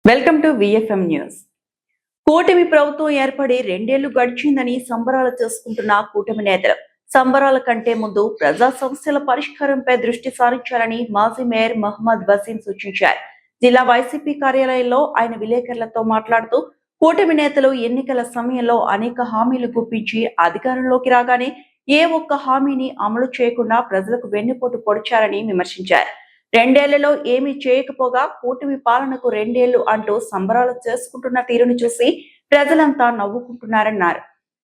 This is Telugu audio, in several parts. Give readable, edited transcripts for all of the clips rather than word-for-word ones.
Welcome to VFM news. కూటమి ప్రభుత్వం ఏర్పడి 2 ఏళ్లు గడిచిందని సంబరాలు చేసుకుంటున్న కూటమి నేతలు సంబరాల కంటే ముందు ప్రజా సమస్యల పరిష్కారంపై దృష్టి సారించాలని మాజీ మేయర్ మహమ్మద్ వసీం సూచించారు. జిల్లా వైసీపీ కార్యాలయంలో ఆయన విలేకరులతో మాట్లాడుతూ కూటమి నేతలు ఎన్నికల సమయంలో అనేక హామీలు గుప్పించి అధికారంలోకి రాగానే ఏ ఒక్క హామీని అమలు చేయకుండా ప్రజలకు వెన్నుపోటు పొడిచారని విమర్శించారు. 2 ఏళ్లలో ఏమీ చేయకపోగా కూటమి పాలనకు 2 ఏళ్లు అంటూ సంబరాలు చేసుకుంటున్న తీరును చూసి ప్రజలంతా నవ్వుకుంటున్నారన్నారు.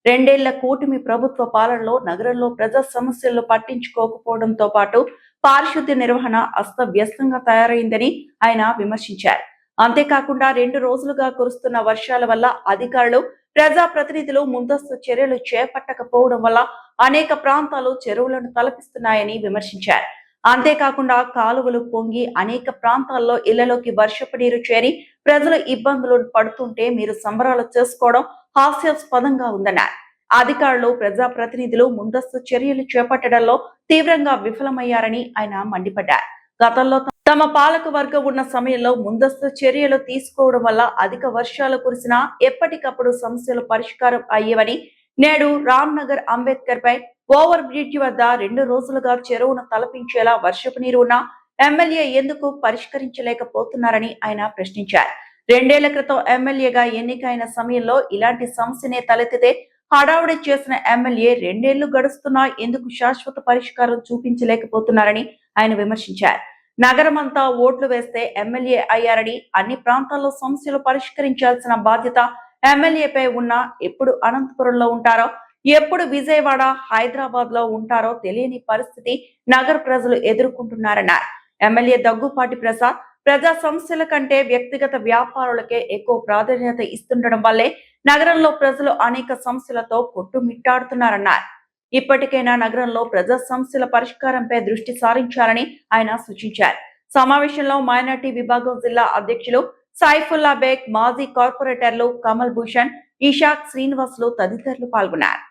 2 ఏళ్ల కూటమి ప్రభుత్వ పాలనలో నగరంలో ప్రజా సమస్యలను పట్టించుకోకపోవడంతో పాటు పారిశుద్ధ్య నిర్వహణ అస్తవ్యస్తంగా తయారైందని ఆయన విమర్శించారు. అంతేకాకుండా 2 రోజులుగా కురుస్తున్న వర్షాల వల్ల అధికారులు ప్రజాప్రతినిధులు ముందస్తు చర్యలు చేపట్టకపోవడం వల్ల అనేక ప్రాంతాలు చెరువులను తలపిస్తున్నాయని విమర్శించారు. అంతేకాకుండా కాలువలు పొంగి అనేక ప్రాంతాల్లో ఇళ్లలోకి వర్షపు నీరు చేరి ప్రజలు ఇబ్బందులు పడుతుంటే మీరు సంబరాలు చేసుకోవడం హాస్యాస్పదంగా ఉందన్నారు. అధికారులు ప్రజాప్రతినిధులు ముందస్తు చర్యలు చేపట్టడంలో తీవ్రంగా విఫలమయ్యారని ఆయన మండిపడ్డారు. గతంలో తమ పాలక వర్గం ఉన్న సమయంలో ముందస్తు చర్యలు తీసుకోవడం వల్ల అధిక వర్షాలు కురిసినా ఎప్పటికప్పుడు సమస్యలు పరిష్కారం అయ్యేవని, నేడు రామ్ నగర్ అంబేద్కర్ పై ఓవర్ బ్రిడ్జ్ వద్ద 2 రోజులుగా చెరువును తలపించేలా వర్షపు నీరు ఉన్న ఎమ్మెల్యే ఎందుకు పరిష్కరించలేకపోతున్నారని ఆయన ప్రశ్నించారు. 2 ఏళ్ల క్రితం ఎమ్మెల్యేగా ఎన్నికైన సమయంలో ఇలాంటి సమస్యనే తలెత్తితే హడావుడి చేసిన ఎమ్మెల్యే 2 ఏళ్లు గడుస్తున్నా ఎందుకు శాశ్వత పరిష్కారం చూపించలేకపోతున్నారని ఆయన విమర్శించారు. నగరమంతా ఓట్లు వేస్తే ఎమ్మెల్యే అయ్యారని, అన్ని ప్రాంతాల్లో సమస్యలు పరిష్కరించాల్సిన బాధ్యత ఎమ్మెల్యేపై ఉన్నా ఎప్పుడు అనంతపురంలో ఉంటారో, ఎప్పుడు విజయవాడ, హైదరాబాద్ లో ఉంటారో తెలియని పరిస్థితి నగర ప్రజలు ఎదుర్కొంటున్నారన్నారు. ఎమ్మెల్యే దగ్గుపాటి ప్రసాద్ ప్రజా సమస్యల కంటే వ్యక్తిగత వ్యాపారులకే ఎక్కువ ప్రాధాన్యత ఇస్తుండడం వల్లే నగరంలో ప్రజలు అనేక సమస్యలతో కొట్టుమిట్టాడుతున్నారన్నారు. ఇప్పటికైనా నగరంలో ప్రజా సమస్యల పరిష్కారంపై దృష్టి సారించాలని ఆయన సూచించారు. సమావేశంలో మైనార్టీ విభాగం జిల్లా అధ్యక్షులు సైఫుల్లా బేగ్, మాజీ కార్పొరేటర్లు కమల్ భూషణ్, ఇషాక్, శ్రీనివాసులు తదితరులు పాల్గొన్నారు.